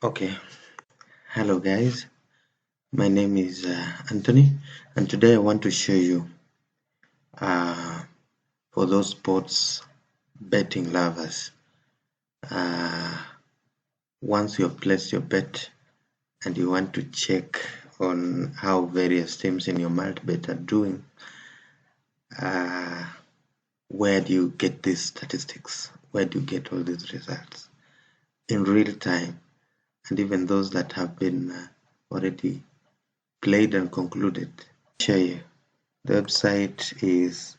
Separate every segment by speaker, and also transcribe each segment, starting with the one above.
Speaker 1: Okay, hello guys, my name is Anthony, and today I want to show you uh, for those sports betting lovers, uh, once you have placed your bet and you want to check on how various teams in your multi-bet are doing, uh, where do you get these statistics? Where do you get all these results in real time? And even those that have been already played and concluded. Show you. The website is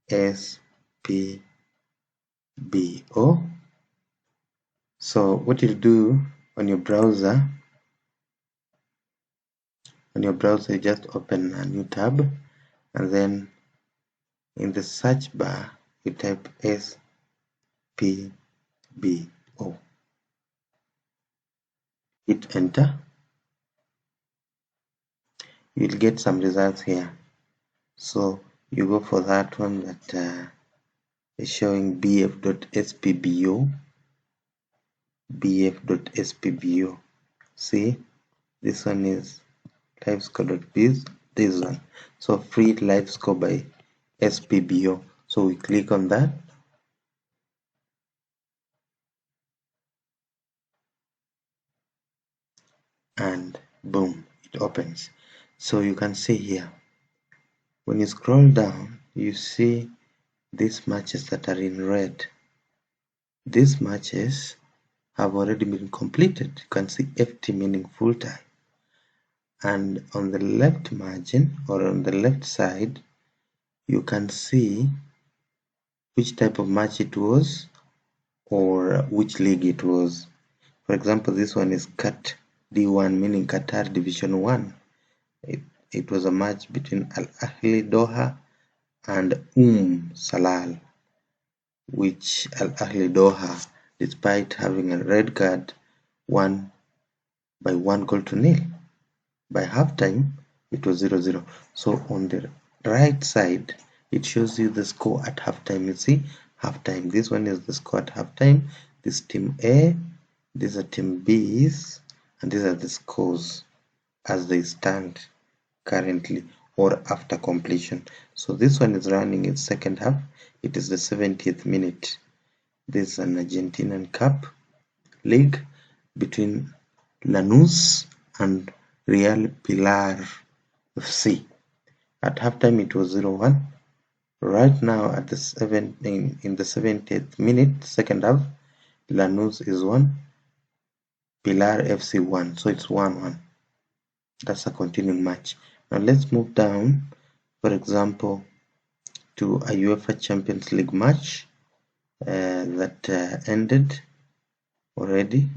Speaker 1: SPBO. So what you do on your browser, you just open a new tab, and then in the search bar you type SPBO. Hit enter. You'll get some results here. So you go for that one that is showing bf.spbo. bf.spbo. See, this one is livescore.biz. This one, so free live score by SPBO. So we click on that, and boom, it opens. So you can see here, when you scroll down, you see these matches that are in red. These matches have already been completed. You can see FT, meaning full time, and on the left margin, or on the left side, you can see which type of match it was or which league it was. For example, this one is CAT D1, meaning Qatar Division 1. It was a match between Al Ahli Doha and Salal, which Al Ahli Doha, despite having a red card, won by 1-0. By halftime, it was 0-0. So on the right side, it shows you the score at halftime. You see, halftime. This one is the score at halftime. This team A, these are team B's, and these are the scores as they stand currently or after completion. So this one is running its second half. It is the 70th minute. This is an Argentinian Cup league between Lanús and Real Pilar FC. At halftime it was 0-1. Right now at the in the 70th minute, second half, Lanús is 1, Pilar FC 1. So it's 1-1. That's a continuing match. Now let's move down, for example, to a UEFA Champions League match that ended already.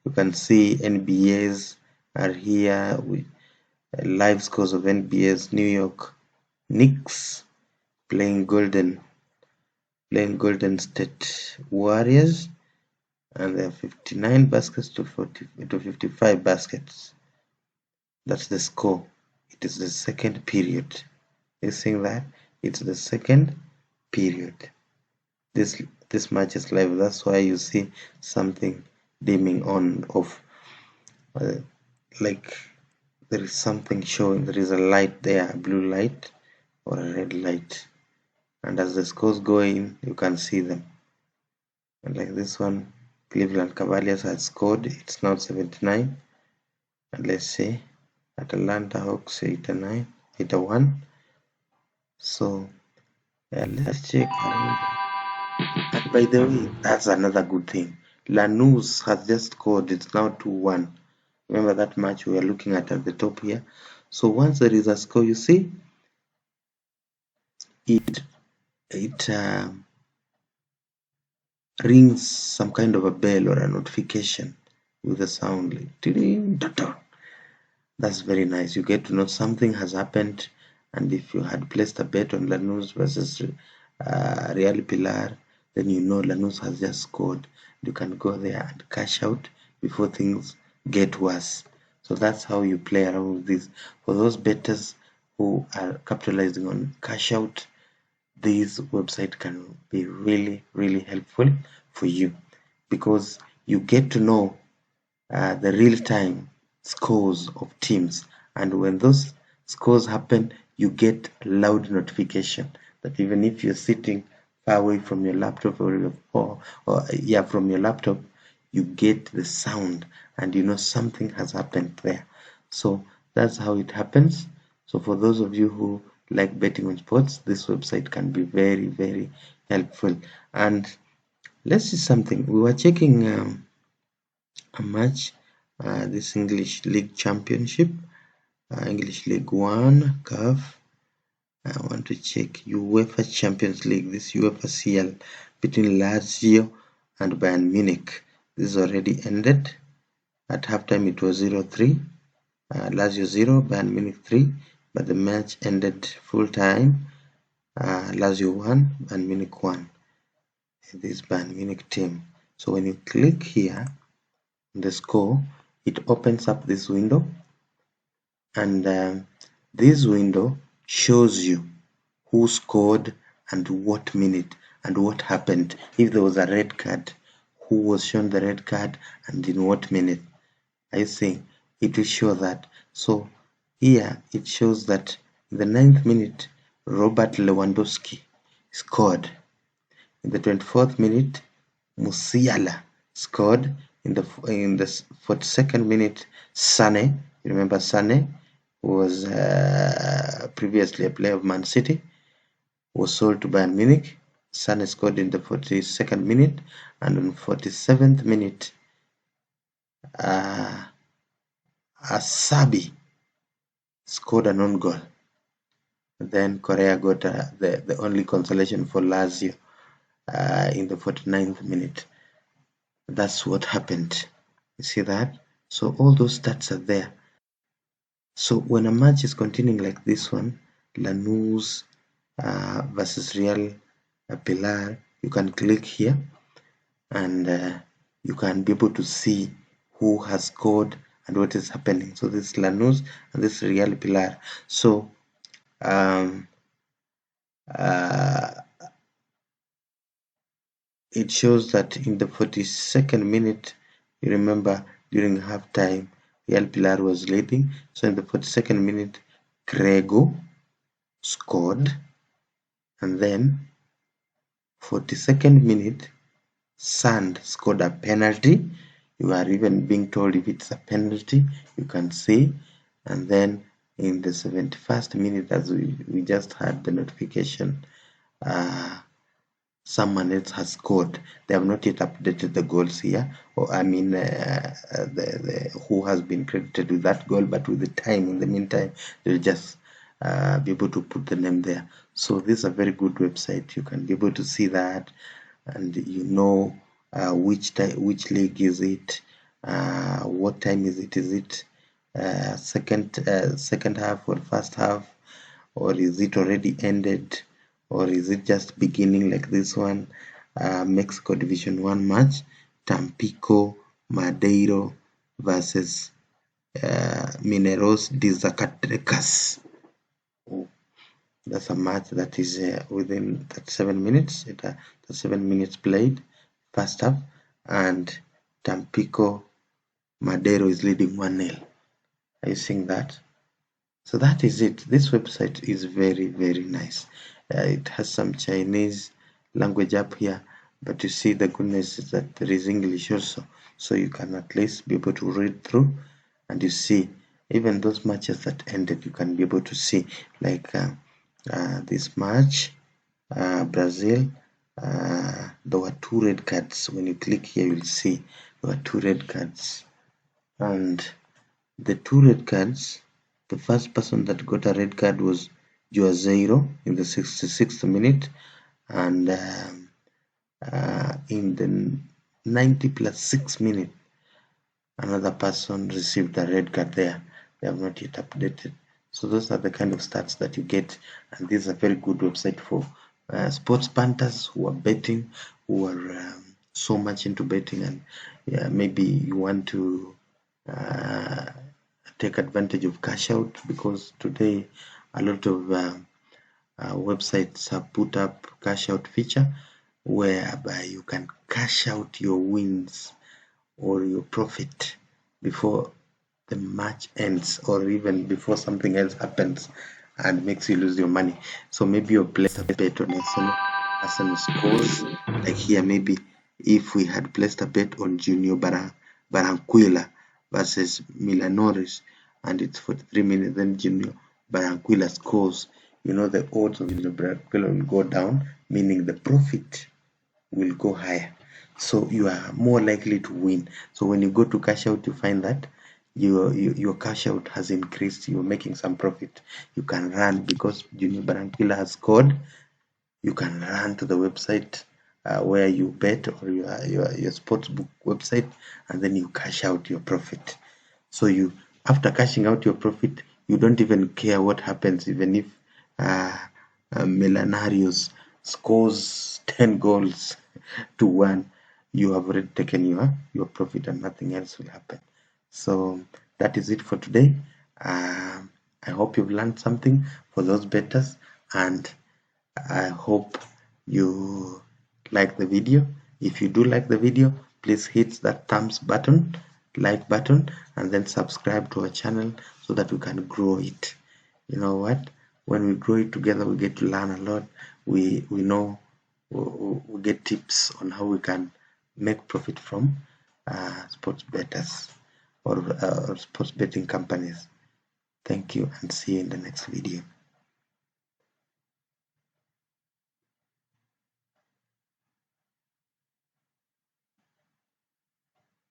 Speaker 1: You can see NBAs are here with live scores of NBA's New York Knicks playing Golden State Warriors, and they have 59 baskets to 55 baskets. That's the score. It is the second period. You see that? It's the second period. This match is live. That's why you see something dimming on off. Like there is something showing. There is a light there, a blue light or a red light. And as the scores go in, you can see them. And like this one, Cleveland Cavaliers has scored. It's now 79. And let's see, Atlanta Hawks 89, 81. So let's check. And by the way, that's another good thing. Lanús has just scored. It's now 2-1. Remember that match we are looking at the top here. So once there is a score, you see, it rings some kind of a bell or a notification with a sound like ding, da, da. That's very nice. You get to know something has happened, and if you had placed a bet on Lanús versus Real Pilar, then you know Lanús has just scored. You can go there and cash out before things get worse. So that's how you play around with this. For those bettors who are capitalizing on cash out, this website can be really helpful for you, because you get to know the real-time scores of teams, and when those scores happen, you get loud notification that even if you're sitting far away from your laptop or yeah, from your laptop, you get the sound and you know something has happened there. So that's how it happens. So for those of you who like betting on sports, this website can be very, very helpful. And let's see something. We were checking a match, this English League Championship, English League One, CAF. I want to check UEFA Champions League, this UEFA CL between Lazio and Bayern Munich. This is already ended. At halftime it was 0-3. Lazio 0, Bayern Munich 3, but the match ended full time. Lazio 1, Bayern Munich 1. This Bayern Munich team. So when you click here, the score, it opens up this window, and this window shows you who scored and what minute and what happened. If there was a red card, who was shown the red card and in what minute. I think it will show that. So here it shows that in the 9th minute, Robert Lewandowski scored. In the 24th minute, Musiala scored. In the 42nd minute, Sane, you remember Sane, who was previously a player of Man City, was sold to Bayern Munich. Sane scored in the 42nd minute, and on 47th minute, Asabi scored an own goal. Then Correa got the only consolation for Lazio in the 49th minute. That's what happened. You see that? So all those stats are there. So when a match is continuing like this one, Lanús versus Real Pilar, you can click here and you can be able to see who has scored and what is happening. So this is Lanús and this is Real Pilar. So it shows that in the 42nd minute, you remember during halftime, Real Pilar was leading. So in the 42nd minute, Grego scored, and then 42nd minute, Sand scored a penalty. You are even being told if it's a penalty, you can see. And then in the 71st minute, as we just had the notification, someone else has scored. They have not yet updated the goals here, or I mean who has been credited with that goal, but with the time in the meantime they'll just be able to put the name there. So this is a very good website. You can be able to see that, and you know which league is it, what time is it second half or first half, or is it already ended, or is it just beginning like this one? Mexico Division 1 match, Tampico Madero versus Mineros de Zacatecas. That's a match that is within 37 minutes. 7 minutes played, first half, and Tampico Madero is leading 1-0. Are you seeing that? So that is it. This website is very, very nice. It has some Chinese language up here, but you see the goodness is that there is English also. So you can at least be able to read through, and you see even those matches that ended, you can be able to see, like this match, Brazil, there were 2 red cards. When you click here, you'll see there were 2 red cards, and the 2 red cards, the first person that got a red card was Juazeiro in the 66th minute, and in the 90+6 minute, another person received a red card there. They have not yet updated. So those are the kind of stats that you get, and this is a very good website for sports punters who are betting, who are so much into betting, and maybe you want to take advantage of cash out, because today a lot of websites have put up cash out feature whereby you can cash out your wins or your profit before the match ends, or even before something else happens and makes you lose your money. So maybe you placed a bet on Arsenal scores, like here. Maybe if we had placed a bet on Junior Barranquilla versus Milanoris, and it's for 3 minutes, then Junior Barranquilla scores, you know the odds of Junior Barranquilla will go down, meaning the profit will go higher, so you are more likely to win. So when you go to cash out, you find that your cash out has increased, you're making some profit. You can run, because Junior Barranquilla has scored, you can run to the website where you bet, or your sportsbook website, and then you cash out your profit. So you, after cashing out your profit, you don't even care what happens, even if Millenarios scores 10 goals to 1, you have already taken your profit and nothing else will happen. So that is it for today. I hope you've learned something for those bettors, and I hope you like the video. If you do like the video, please hit that thumbs button, like button, and then subscribe to our channel so that we can grow it. You know what? When we grow it together, we get to learn a lot. We know, we get tips on how we can make profit from sports bettors, or sports betting companies. Thank you, and see you in the next video.